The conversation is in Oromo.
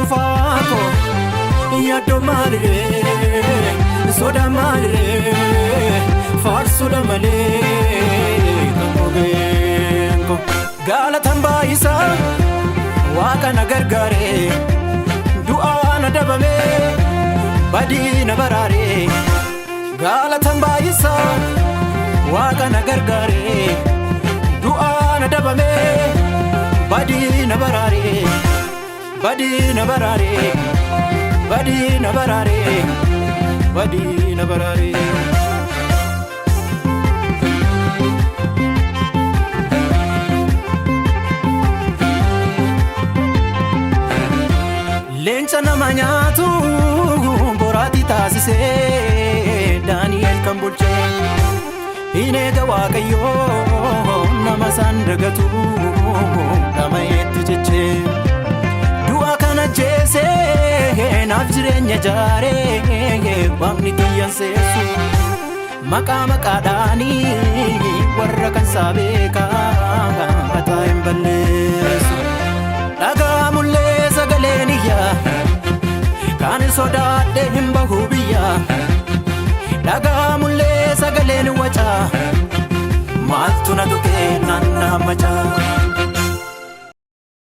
dhufako yaddo malire soda malire farsu da male kango galatan baisa waqa nagargare du'a na dabame badina barare galatan baisa waqa nagargare du'a na dabame badina barare badina barare badina barare badina barare lencha namanyatu borati tasise Daniel Kambulche inega waqayyo nama sandagatu nama ettiche du'a kana jese naaf jireenya jaare waqni tiyyanseesu maqaa maqaadhaani warra kan sabeeka gataa hin balleessu dhagaa mullee sagaleeniya kan sodaadhe hin bahu biyya dhagaa mullee sagaleen waca maaltu na tuqee naannaa macha